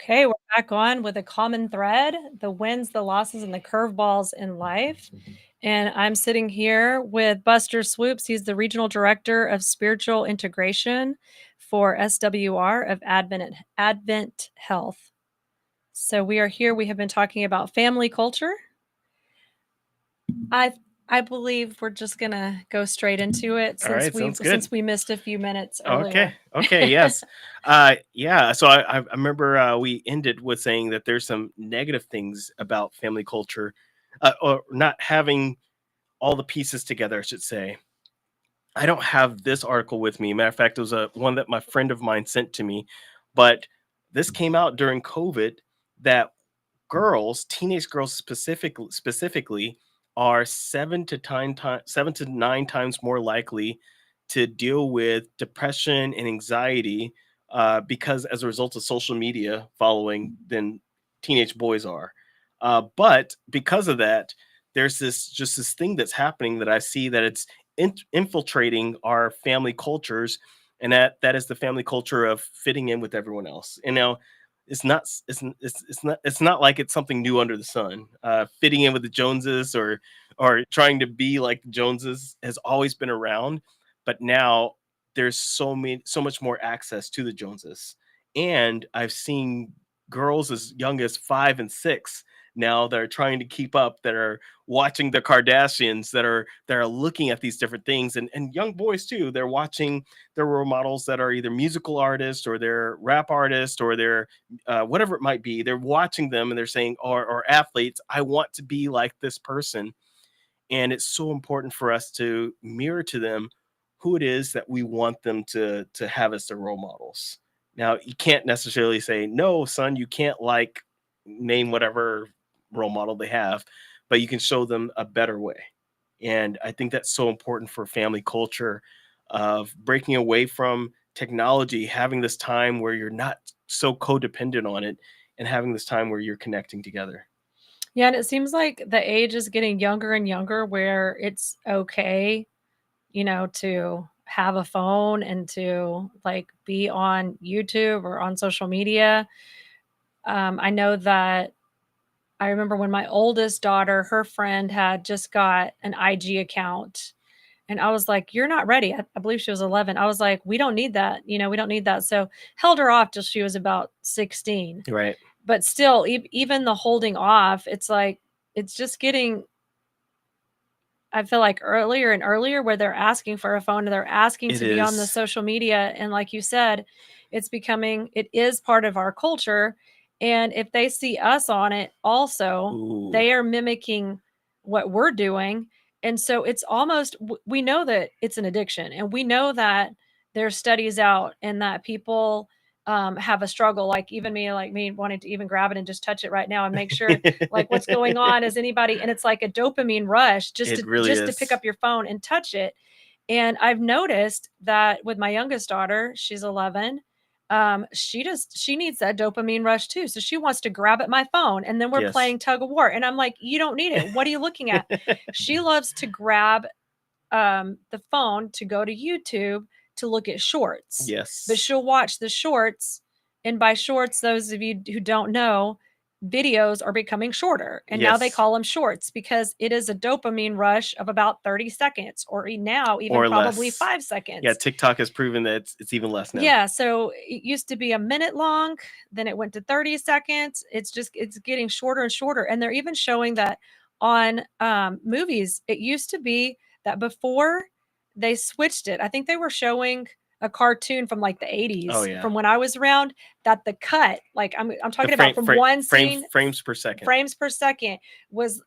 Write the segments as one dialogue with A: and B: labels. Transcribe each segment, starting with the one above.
A: Okay, we're back on with a common thread, the wins, the losses, and the curveballs in life. And I'm sitting here with Buster Swoopes. He's the Regional Director of Spiritual Integration for SWR of Advent Health. So we are here. We have been talking about family culture. I believe we're just gonna go straight into it
B: All right, sounds good.
A: since we missed a few minutes
B: Okay.
A: earlier.
B: Okay. Yes. Yeah. So I remember we ended with saying that there's some negative things about family culture, or not having all the pieces together. I should say. I don't have this article with me. Matter of fact, it was one that my friend of mine sent to me, but this came out during COVID that teenage girls specifically, are 7 to 9 times more likely to deal with depression and anxiety because as a result of social media following than teenage boys are. But because of that, there's this thing that's happening that I see that it's infiltrating our family cultures, and that is the family culture of fitting in with everyone else. And now it's not like it's something new under the sun. Fitting in with the Joneses or trying to be like the Joneses has always been around, but now there's so much more access to the Joneses, and I've seen girls as young as 5 and 6 now that are trying to keep up, that are watching the Kardashians, that are looking at these different things, and young boys too. They're watching their role models that are either musical artists or they're rap artists or they're whatever it might be. They're watching them and they're saying, or athletes, I want to be like this person. And it's so important for us to mirror to them who it is that we want them to have as their role models. Now, you can't necessarily say, no, son, you can't like name whatever role model they have, but you can show them a better way. And I think that's so important for family culture of breaking away from technology, having this time where you're not so codependent on it, and having this time where you're connecting together.
A: Yeah, and it seems like the age is getting younger and younger where it's okay, to have a phone and to like be on YouTube or on social media. I know that I remember when my oldest daughter, her friend had just got an IG account. And I was like, you're not ready. I believe she was 11. I was like, we don't need that. We don't need that. So held her off till she was about 16.
B: Right.
A: But still, even the holding off, it's like, it's just getting, I feel like earlier and earlier where they're asking for a phone and they're asking
B: It
A: to be on the
B: is.
A: social media. And like you said, it is part of our culture. And if they see us on it also,
B: Ooh.
A: they are mimicking what we're doing. And so it's almost, we know that it's an addiction and we know that there's studies out and that people have a struggle, like me wanting to even grab it and just touch it right now and make sure like what's going on is anybody, and it's like a dopamine rush just
B: It
A: to
B: really
A: just to pick
B: is.
A: up your phone and touch it. And I've noticed that with my youngest daughter, she's 11. She needs that dopamine rush too, so she wants to grab at my phone and then we're
B: Yes.
A: playing tug of war and I'm like, you don't need it, what are you looking at? She loves to grab the phone to go to YouTube to look at shorts, but
B: Yes.
A: she'll watch the shorts. And by shorts, those of you who don't know, videos are becoming shorter. And now they
B: Yes.
A: call them shorts because it is a dopamine rush of about 30 seconds or now even
B: Or
A: probably
B: less.
A: five
B: Yeah,
A: seconds.
B: TikTok has proven that it's even less now.
A: Yeah. So it used to be a minute long, then it went to 30 seconds. It's getting shorter and shorter. And they're even showing that on movies. It used to be that before they switched it, I think they were showing a cartoon from like the
B: Oh
A: 80s
B: yeah.
A: from when I was around, that the cut, like I'm
B: The
A: talking about from one scene,
B: frames per second.
A: frames per second was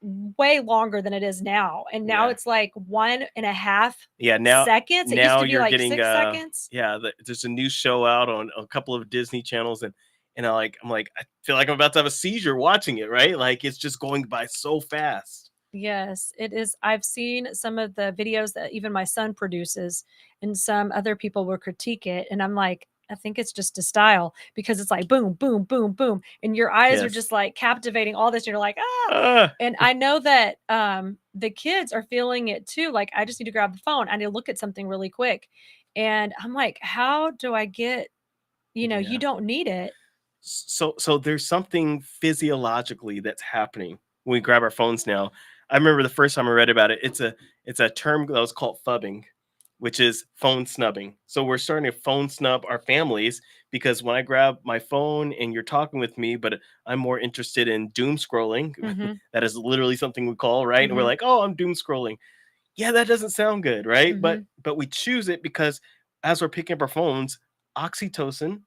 A: way longer than it is now. And now
B: Yeah.
A: it's like 1.5
B: Yeah,
A: seconds. It used
B: now
A: to be
B: you're
A: like
B: getting
A: 6 seconds.
B: yeah, there's a new show out on a couple of Disney channels, and I'm like I feel like I'm about to have a seizure watching it, right? Like it's just going by so fast.
A: Yes, it is. I've seen some of the videos that even my son produces, and some other people will critique it. And I'm like, I think it's just a style because it's like boom, boom, boom, boom. And your eyes are
B: Yes.
A: just like captivating all this. And you're like, ah.
B: Uh,
A: And I know that the kids are feeling it too. Like, I just need to grab the phone. I need to look at something really quick. And I'm like, how do I get, you
B: yeah.
A: don't need it.
B: So there's something physiologically that's happening when we grab our phones now. I remember the first time I read about it. It's a term that was called phubbing, which is phone snubbing. So we're starting to phone snub our families because when I grab my phone and you're talking with me, but I'm more interested in doom scrolling.
A: Mhm.
B: That is literally something we call, right? And we're
A: Mhm.
B: like, oh, I'm doom scrolling. Yeah, that doesn't sound good, right? But
A: Mhm.
B: but we choose it because as we're picking up our phones, oxytocin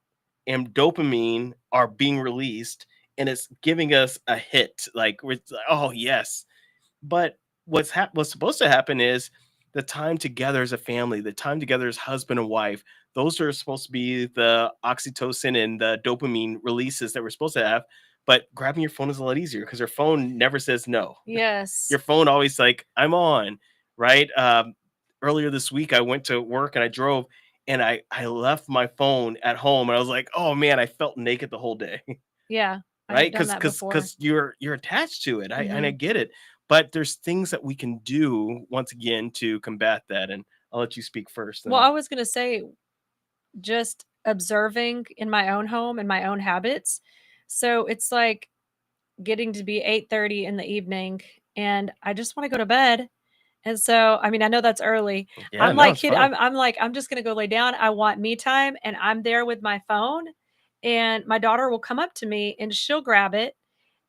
B: and dopamine are being released and it's giving us a hit. Like it's like, oh yes. But what's supposed to happen is the time together as a family, the time together as husband and wife, those are supposed to be the oxytocin and the dopamine releases that we're supposed to have. But grabbing your phone is a lot easier because your phone never says no.
A: Yes.
B: Your phone always like, I'm on, right? Earlier this week, I went to work and I drove and I left my phone at home and I was like, oh man, I felt naked the whole day,
A: Yeah, I have
B: right?
A: done
B: Because
A: that
B: because
A: before.
B: because you're attached to it. I
A: Mhm.
B: get it, but there's things that we can do once again to combat that. And I'll let you speak first.
A: Well,
B: Then
A: I was gonna say, just observing in my own home and my own habits. So it's like getting to be 8:30 in the evening and I just want to go to bed. And so, I mean, I know that's early.
B: yeah,
A: I'm
B: no,
A: like
B: it's fine.
A: I'm like I'm just going to go lay down. I want me time and I'm there with my phone and my daughter will come up to me and she'll grab it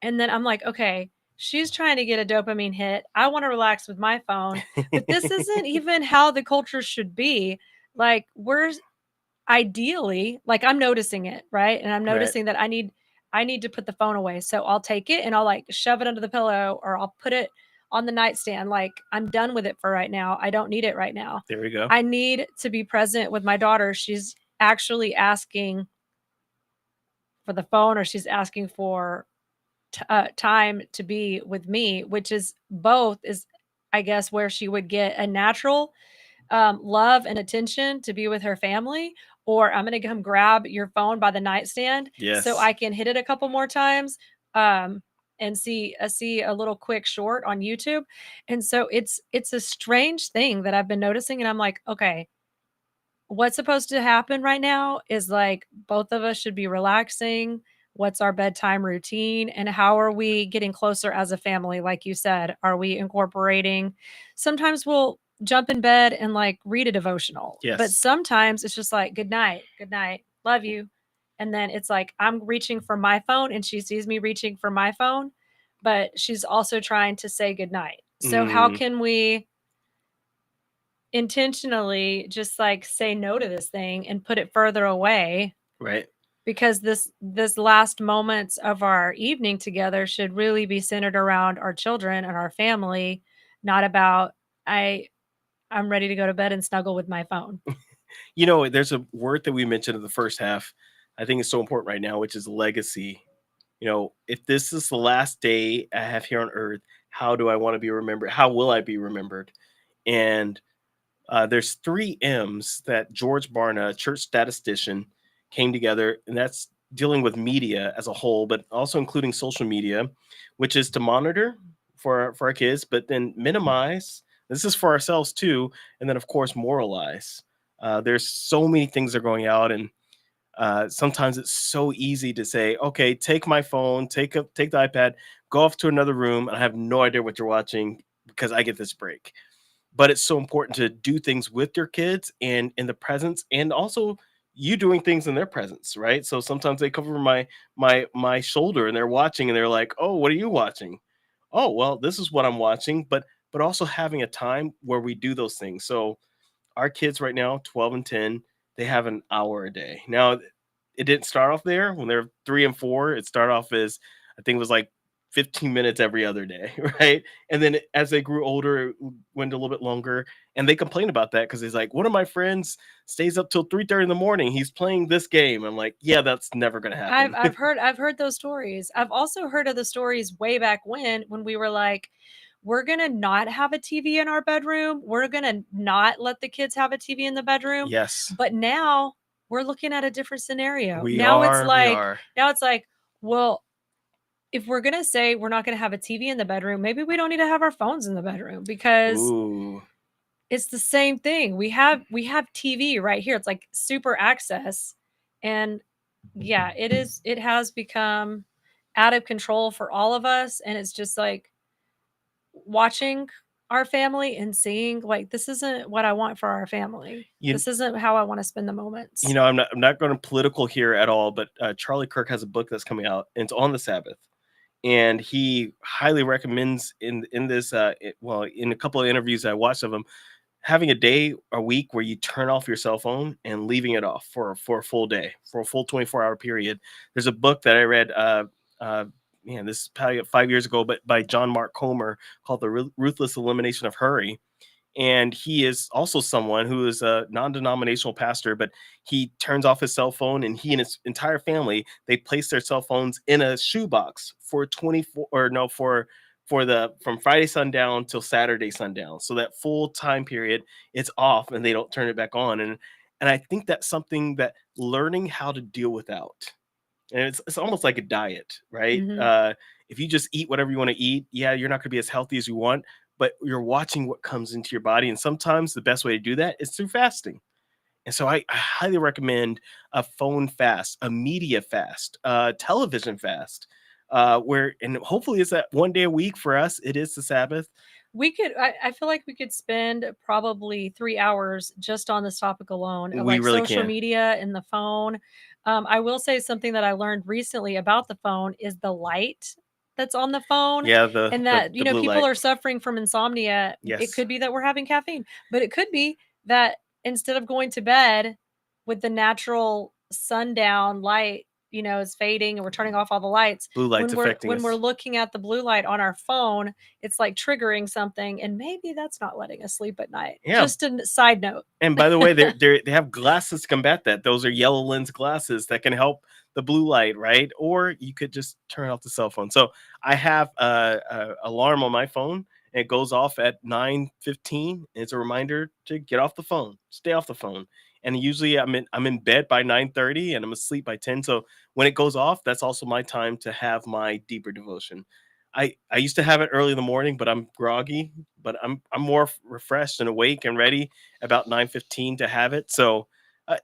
A: and then I'm like, "Okay, she's trying to get a dopamine hit. I want to relax with my phone." But this isn't even how the culture should be. Like we're ideally, like, I'm noticing it, right? And I'm
B: Right,
A: noticing that I need to put the phone away. So I'll take it and I'll, like, shove it under the pillow or I'll put it on the nightstand, like, I'm done with it for right now. I don't need it right now.
B: there we go.
A: I need to be present with my daughter. She's actually asking for the phone or she's asking for time to be with me, which is both is, I guess, where she would get a natural love and attention to be with her family, or I'm gonna come grab your phone by the nightstand so
B: Yes.
A: I can hit it a couple more times, um, and see a little quick short on YouTube. And so it's a strange thing that I've been noticing, and I'm like, okay, what's supposed to happen right now is like both of us should be relaxing. What's our bedtime routine and how are we getting closer as a family? Like you said, are we incorporating? Sometimes we'll jump in bed and like read a devotional, but
B: Yes.
A: sometimes it's just like, good night, love you. And then it's like, I'm reaching for my phone and she sees me reaching for my phone, but she's also trying to say good night. So, how
B: Mm,
A: can we intentionally just like say no to this thing and put it further away
B: right.
A: because this last moments of our evening together should really be centered around our children and our family, not about I I'm ready to go to bed and snuggle with my phone.
B: There's a word that we mentioned in the first half. I think it's so important right now, which is legacy. If this is the last day I have here on earth, how do I want to be remembered? How will I be remembered? And there's three M's that George Barna, a church statistician, came together, and that's dealing with media as a whole, but also including social media, which is to monitor for our kids, but then minimize. This is for ourselves too, and then of course moralize. There's so many things that are going out, and sometimes it's so easy to say, "Okay, take my phone, take the iPad, go off to another room, and I have no idea what you're watching because I get this break." But it's so important to do things with your kids and in the presence, and also you doing things in their presence, right? So sometimes they cover my shoulder and they're watching and they're like, "Oh, what are you watching?" "Oh, well, this is what I'm watching." But also having a time where we do those things. So our kids right now, 12 and 10, they have an hour a day. Now, it didn't start off there when they're 3 and 4. It started off as, I think it was like 15 minutes every other day, right? And then as they grew older, it went a little bit longer. And they complain about that because he's like, one of my friends stays up till 3:30 in the morning. He's playing this game. I'm like, yeah, that's never going to
A: I've
B: happen.
A: I've heard I've heard those stories. I've also heard of the stories way back when we were like, we're gonna not have a TV in our bedroom. We're gonna not let the kids have a TV in the bedroom.
B: Yes,
A: But now we're looking at a different scenario.
B: we
A: Now it's
B: are. We
A: like
B: are.
A: now it's like, well, if we're gonna say we're not gonna have a TV in the bedroom, maybe we don't need to have our phones in the bedroom because
B: Ooh,
A: it's the same thing. We have TV right here. It's like super access. And Yeah, it has become out of control for all of us, and it's just like watching our family and seeing like this isn't what I want for our family.
B: You
A: This isn't how I want to spend the moments.
B: I'm not going political here at all, but Charlie Kirk has a book that's coming out, and it's on the Sabbath, and he highly recommends in this well, in a couple of interviews I watched of him, having a day a week where you turn off your cell phone and leaving it off for a full day, for a full 24-hour period. There's a book that I read uh man, this is probably 5 years ago, but by John Mark Comer, called The Ruthless Elimination of Hurry. And he is also someone who is a non-denominational pastor, but he turns off his cell phone, and he and his entire family, they place their cell phones in a shoebox for 24, or no, for the from Friday sundown till Saturday sundown, so that full time period it's off and they don't turn it back on. And I think that's something that learning how to deal without, and it's almost like a diet, right?
A: Hmm.
B: If you just eat whatever you want to eat, yeah, you're not going to be as healthy as you want, but you're watching what comes into your body. And sometimes the best way to do that is through fasting. And so I highly recommend a phone fast, a media fast, television fast, where, and hopefully it's that one day a week for us. It is the Sabbath.
A: We could, I feel like we could spend probably 3 hours just on this topic alone of
B: We
A: like
B: really
A: social
B: can.
A: media and the phone. I will say something that I learned recently about the phone is the light that's on the phone,
B: Yeah,
A: and that,
B: the blue
A: people
B: light.
A: are suffering from insomnia. It
B: Yes,
A: could be that we're having caffeine, but it could be that instead of going to bed with the natural sundown light, is fading and we're turning off all the lights,
B: blue light's
A: when we're
B: affecting
A: when we're
B: us.
A: looking at the blue light on our phone, it's like triggering something, and maybe that's not letting us sleep at night.
B: Yeah.
A: Just a side note.
B: And by the way, they have glasses to combat that. Those are yellow lens glasses that can help the blue light, right? Or you could just turn off the cell phone. So I have a alarm on my phone. And it goes off at 9:15. It's a reminder to get off the phone, stay off the phone. And usually I'm in bed by 9:30 and I'm asleep by 10. So when it goes off, that's also my time to have my deeper devotion. I used to have it early in the morning, but I'm groggy. But I'm more refreshed and awake and ready about 9:15 to have it. So uh,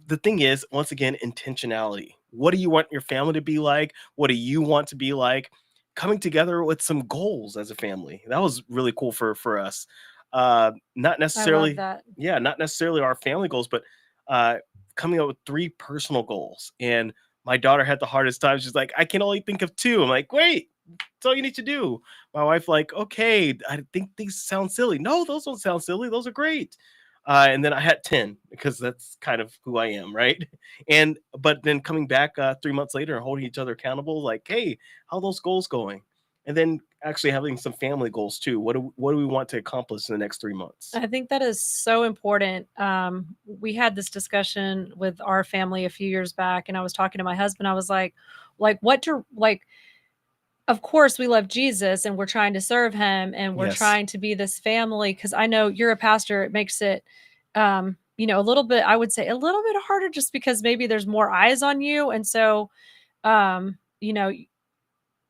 B: the thing is, once again, intentionality. What do you want your family to be like? What do you want to be like? Coming together with some goals as a family. That was really cool for us. Not
A: I love
B: necessarily,
A: that.
B: yeah, not necessarily our family goals, but uh, coming up with three personal goals. And my daughter had the hardest time. She's like, I can only think of two. I'm like, wait, that's all you need to do. My wife, like, okay, I think these sound silly. No, those don't sound silly. Those are great. And then I had 10 because that's kind of who I am, right? And but then coming back 3 months later and holding each other accountable, like, hey, how are those goals going? And then actually having some family goals too. What do we want to accomplish in the next 3 months?
A: I think that is so important. We had this discussion with our family a few years back, and I was talking to my husband. I was like, what to like? Of course, we love Jesus, and we're trying to serve Him, and we're
B: Yes.
A: trying to be this family. Because I know you're a pastor, it makes it, a little bit. I would say a little bit harder, just because maybe there's more eyes on you, and so, um, you know,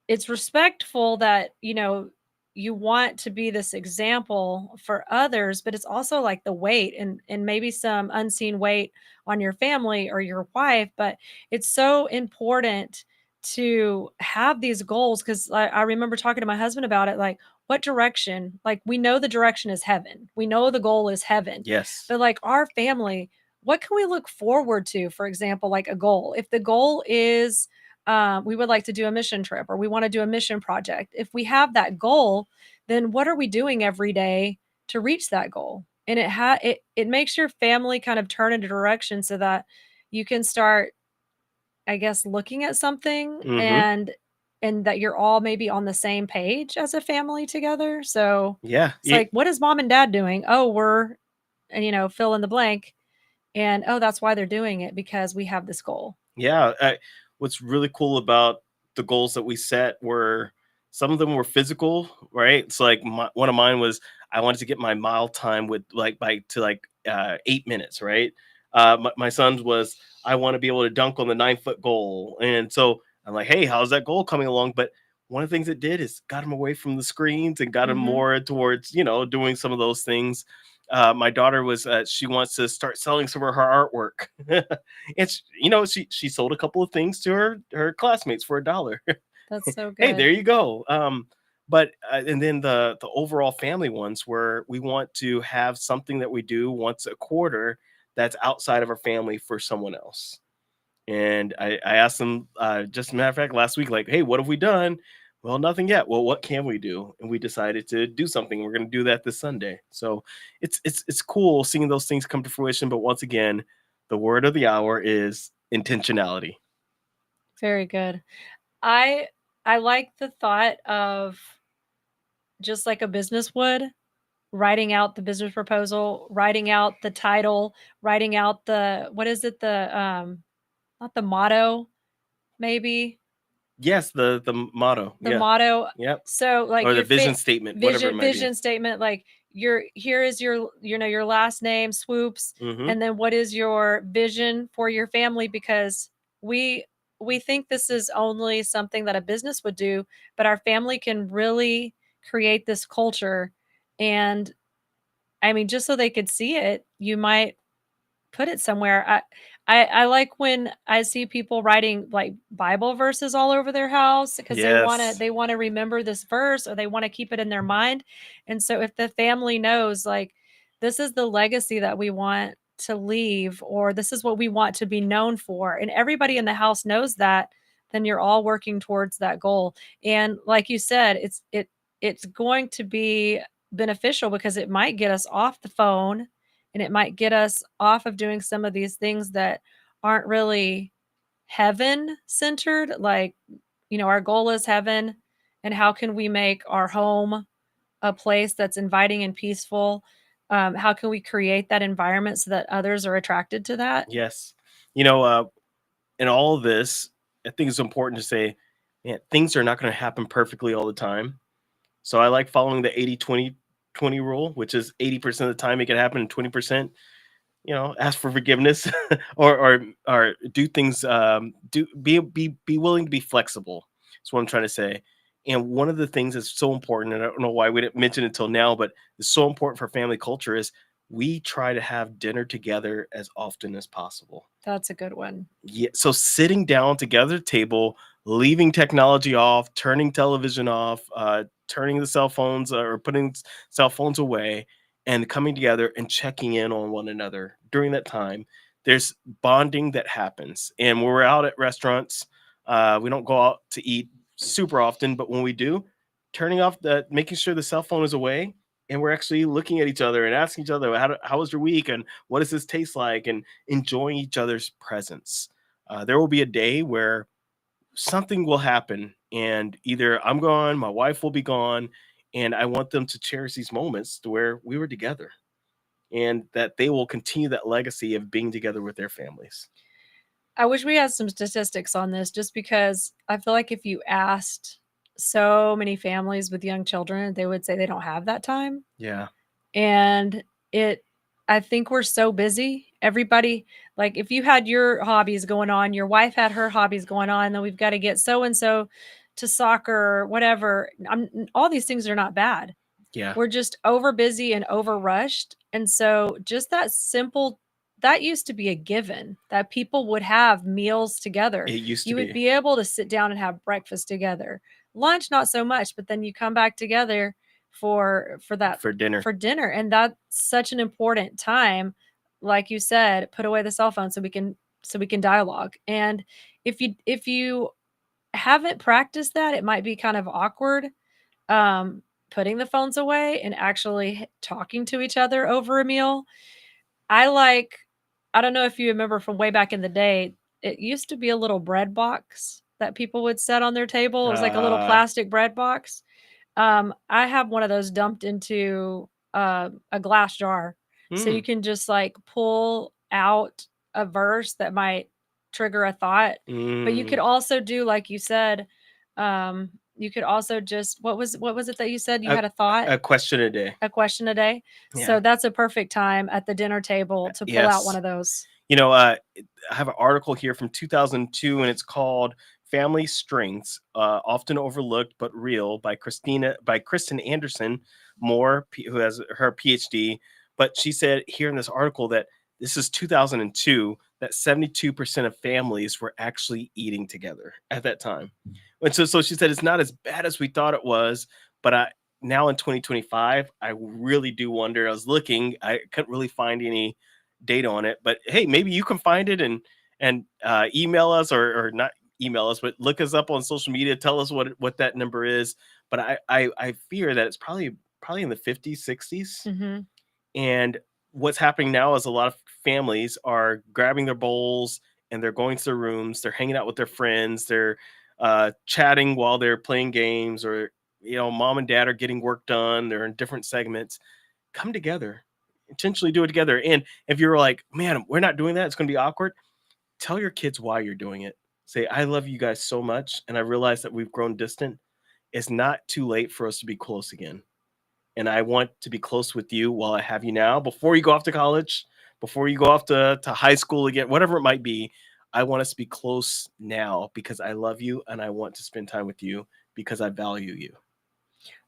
A: it's respectful that, you want to be this example for others, but it's also like the weight and maybe some unseen weight on your family or your wife. But it's so important to have these goals, because I remember talking to my husband about it, like, what direction, like, we know the direction is heaven, we know the goal is heaven,
B: Yes.
A: but like our family, what can we look forward to? For example, like a goal, if the goal is, we would like to do a mission trip, or we want to do a mission project. If we have that goal, then what are we doing every day to reach that goal? And it makes your family kind of turn into direction, so that you can start, I guess, looking at something,
B: Mm-hmm.
A: and that you're all maybe on the same page as a family together. So
B: Yeah.
A: it's like, what is mom and dad doing? Oh, we're, and fill in the blank. And oh, that's why they're doing it, because we have this goal.
B: Yeah, what's really cool about the goals that we set were, some of them were physical, right? So like one of mine was, I wanted to get my mile time with like by to like 8 minutes, right? My son's was, I want to be able to dunk on the 9 foot goal, and so I'm like, hey, how's that goal coming along? But one of the things it did is got him away from the screens and got him
A: Mhm.
B: more towards doing some of those things. My daughter was she wants to start selling some of her artwork. It's she sold a couple of things to her classmates for $1.
A: That's so
B: Hey, there
A: good.
B: you go. But and then the overall family ones where we want to have something that we do once a quarter that's outside of our family for someone else. And I asked them, just a matter of fact, last week, like, hey, what have we done? Well, nothing yet. Well, what can we do? And we decided to do something. We're going to do that this Sunday. So it's cool seeing those things come to fruition. But once again, the word of the hour is intentionality.
A: Very good. I I like the thought of just like a business would, writing out the business proposal, writing out the title, writing out the what is it? Not the motto, maybe?
B: Yes, the motto.
A: The
B: Yeah.
A: motto.
B: Yep.
A: So, like,
B: Or the
A: your
B: vision statement, whatever it might be.
A: vision statement, like, your here is your your last name, Swoopes,
B: Hmm.
A: and then what is your vision for your family? Because we we think this is only something that a business would do, but our family can really create this culture, and, I mean, just so they could see it, you might put it somewhere. I like when I see people writing, like, Bible verses all over their house because
B: Yes.
A: they wanna remember this verse or they wanna keep it in their mind, and so if the family knows, like, this is the legacy that we want to leave, or this is what we want to be known for, and everybody in the house knows that, then you're all working towards that goal, and like you said, it's going to be beneficial because it might get us off the phone and it might get us off of doing some of these things that aren't really heaven centered. Like, our goal is heaven, and how can we make our home a place that's inviting and peaceful? How can we create that environment so that others are attracted to that?
B: Yes. You know, in all of this, I think it's important to say, man, things are not going to happen perfectly all the time. So I like following the 80-20-20 rule, which is 80% of the time it can happen, and 20%, ask for forgiveness or do things, do be willing to be flexible. That's what I'm trying to say. And one of the things that's so important, and I don't know why we didn't mention it until now, but it's so important for family culture is we try to have dinner together as often as possible.
A: That's a good one.
B: Yeah, so sitting down together at the table, leaving technology off, turning television off, turning the cell phones or putting cell phones away, and coming together and checking in on one another during that time. There's bonding that happens, and when we're out at restaurants, we don't go out to eat super often, but when we do, turning off making sure the cell phone is away, and we're actually looking at each other and asking each other, how was your week, and what does this taste like, and enjoying each other's presence. There will be a day where something will happen, and either I'm gone, my wife will be gone, and I want them to cherish these moments to where we were together, and that they will continue that legacy of being together with their families.
A: I wish we had some statistics on this just because I feel like if you asked so many families with young children, they would say they don't have that time.
B: Yeah.
A: And it I think we're so busy. Everybody, like, if you had your hobbies going on, your wife had her hobbies going on, then we've gotta get so and so to soccer, or whatever. All these things are not bad.
B: Yeah.
A: We're just over busy and over rushed, and so just that used to be a given, that people would have meals together.
B: It used to
A: You would
B: be
A: be able to sit down and have breakfast together. Lunch, not so much, but then you come back together for that
B: for dinner.
A: for dinner, and that's such an important time. Like you said, put away the cell phone so we can dialogue, and if you haven't practiced that, it might be kind of awkward, putting the phones away and actually talking to each other over a meal. I like I don't know if you remember from way back in the day, it used to be a little bread box that people would set on their table. It was like a little
B: Uh,
A: plastic bread box. I have one of those dumped into, a glass jar, so you
B: mm,
A: can just, like, pull out a verse that might trigger a thought, but you could
B: mm,
A: also do like you said, you could also just what was it that you said? You
B: a,
A: had a thought?
B: a question a day.
A: A question a day?
B: Yeah.
A: So that's a perfect time at the dinner table to pull out one
B: Yes.
A: of those.
B: I have an article here from 2002, and it's called "Family Strengths: Often Overlooked but Real" by Kristen Anderson Moore, who has her PhD. But she said here in this article that this is 2002, that 72% of families were actually eating together at that time. And so she said it's not as bad as we thought it was, but I now in 2025, I really do wonder. I was looking, I couldn't really find any data on it, but hey, maybe you can find it and email us or not email us, but look us up on social media. Tell us what that number is. But I fear that it's probably in the 50s, 60s.
A: Mhm.
B: And what's happening now is a lot of families are grabbing their bowls and they're going to their rooms. They're hanging out with their friends. They're chatting while they're playing games, or mom and dad are getting work done. They're in different segments. Come together, intentionally do it together. And if you're like, man, we're not doing that, it's going to be awkward. Tell your kids why you're doing it. Say, I love you guys so much, and I realize that we've grown distant. It's not too late for us to be close again, and I want to be close with you while I have you now. Before you go off to college, before you go off to high school again, whatever it might be, I want us to be close now because I love you and I want to spend time with you because I value you.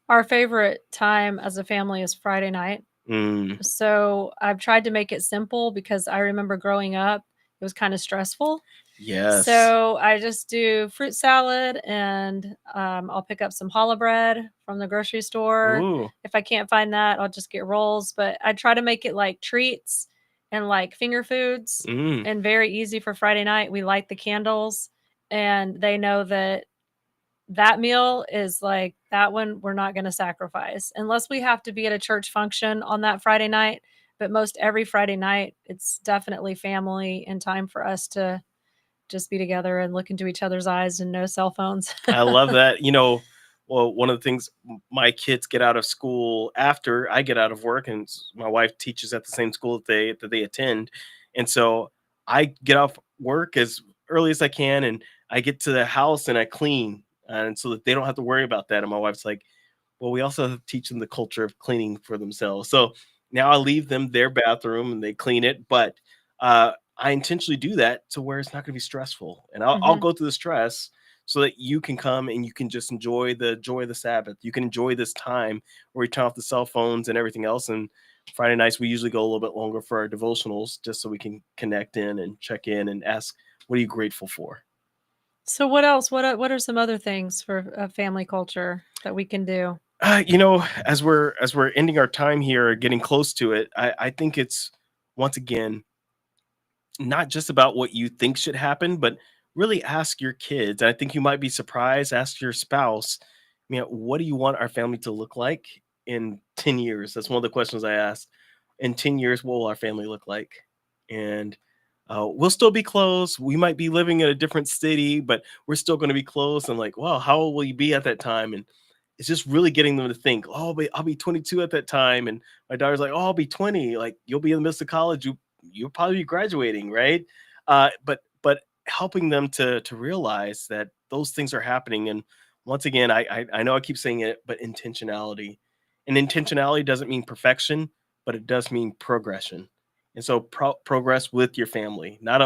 A: Our favorite time as a family is Friday night.
B: Mm,
A: So, I've tried to make it simple because I remember growing up, it was kinda stressful.
B: yes.
A: So, I just do fruit salad and, I'll pick up some challah bread from the grocery store.
B: Ooh.
A: If I can't find that, I'll just get rolls, but I try to make it like treats and, like, finger foods
B: Mm.
A: and very easy for Friday night. We light the candles, and they know that that meal is like that one we're not gonna sacrifice unless we have to be at a church function on that Friday night, but most every Friday night, it's definitely family and time for us to just be together and look into each other's eyes and no cell phones.
B: I love that. Well, one of the things my kids get out of school after I get out of work, and my wife teaches at the same school that they attend, and so I get off work as early as I can, and I get to the house and I clean, and so that they don't have to worry about that. And my wife's like, well, we also have to teach them the culture of cleaning for themselves. So now I leave them their bathroom and they clean it, but I intentionally do that to where it's not going to be stressful, and I'll
A: Mhm.
B: go through the stress so that you can come and you can just enjoy the joy of the Sabbath. You can enjoy this time where we turn off the cell phones and everything else. And Friday nights we usually go a little bit longer for our devotionals, just so we can connect in and check in and ask, "What are you grateful for?"
A: So what else? What are some other things for, family culture that we can do?
B: As we're ending our time here, getting close to it, I think it's once again not just about what you think should happen, but really ask your kids. And I think you might be surprised. Ask your spouse, what do you want our family to look like in 10 years? That's one of the questions I asked. In 10 years, what will our family look like? And we'll still be close. We might be living in a different city, but we're still going to be close. And like, wow, how old will you be at that time? And it's just really getting them to think, oh, I'll be 22 at that time. And my daughter's like, oh, I'll be 20. Like, you'll be in the midst of college. You'll probably be graduating, right? But helping them to realize that those things are happening. And once again, I know I keep saying it, but intentionality. And intentionality doesn't mean perfection, but it does mean progression. And so progress with your family, not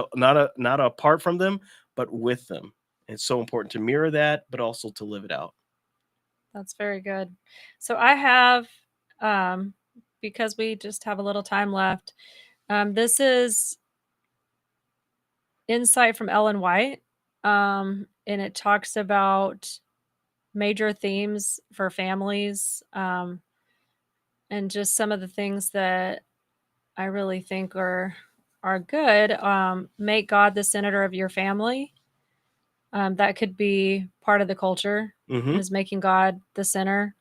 B: apart from them, but with them. It's so important to mirror that, but also to live it out.
A: That's very good. So I have, um, because we just have a little time left, this is insight from Ellen White, and it talks about major themes for families, and just some of the things that I really think are good. Make God the center of your family. That could be part of the culture
B: Hmm.
A: is making God the center.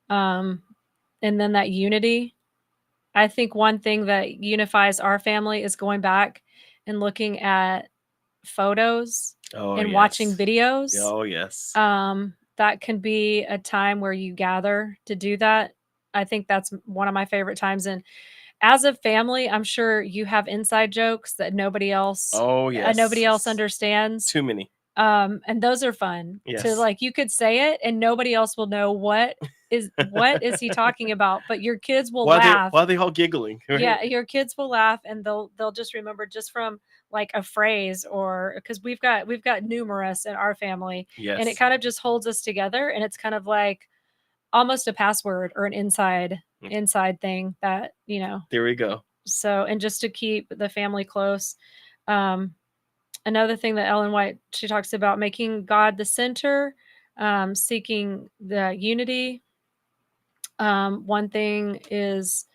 A: Um, and then that unity. I think one thing that unifies our family is going back and looking at photos
B: Oh
A: and watching
B: yes.
A: videos.
B: Oh yes.
A: That can be a time where you gather to do that. I think that's one of my favorite times. And as a family, I'm sure you have inside jokes that
B: Oh
A: nobody else
B: yes.
A: understands.
B: Too many.
A: And those are fun to
B: Yes.
A: like you could say it and nobody else will know what is he talking about, but your kids will
B: Why they
A: laugh.
B: why are they all giggling, right?
A: Yeah, your kids will laugh and they'll just remember just from like a phrase or because we've got numerous in our family and it
B: Yes.
A: kind of just holds us together and it's kind of like almost a password or an inside
B: Mm,
A: inside thing that,
B: there we go.
A: so, and just to keep the family close. Um, Another thing that Ellen White, she talks about making God the center, seeking the unity. One thing is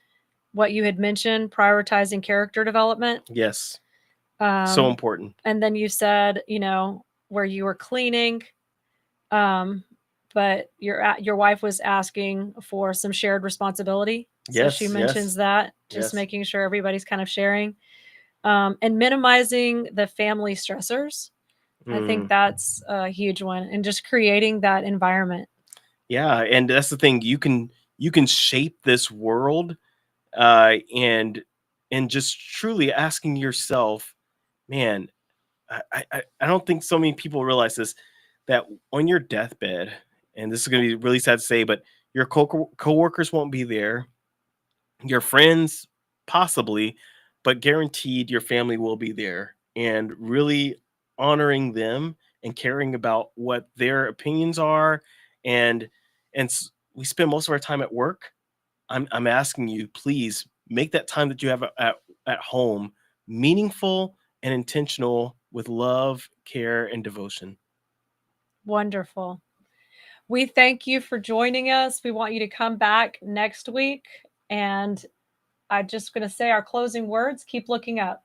A: what you had mentioned, prioritizing character development.
B: Yes, so
A: Um,
B: important.
A: and then you said, where you were cleaning, um, but your wife was asking for some shared responsibility. So she
B: Yes, yes,
A: mentions that, just
B: yes.
A: making sure everybody's kind of sharing, and minimizing the family stressors. I think
B: Mm.
A: that's a huge one, and just creating that environment.
B: Yeah, and that's the thing. You can shape this world, and just truly asking yourself, man, I don't think so many people realize this, that on your deathbed, and this is going to be really sad to say, but your coworkers won't be there, your friends possibly, but guaranteed your family will be there, and really honoring them and caring about what their opinions are, and we spend most of our time at work. I'm asking you, please make that time that you have at home meaningful and intentional with love, care, and devotion.
A: Wonderful. We thank you for joining us. We want you to come back next week. And I'm just going to say our closing words, keep looking up.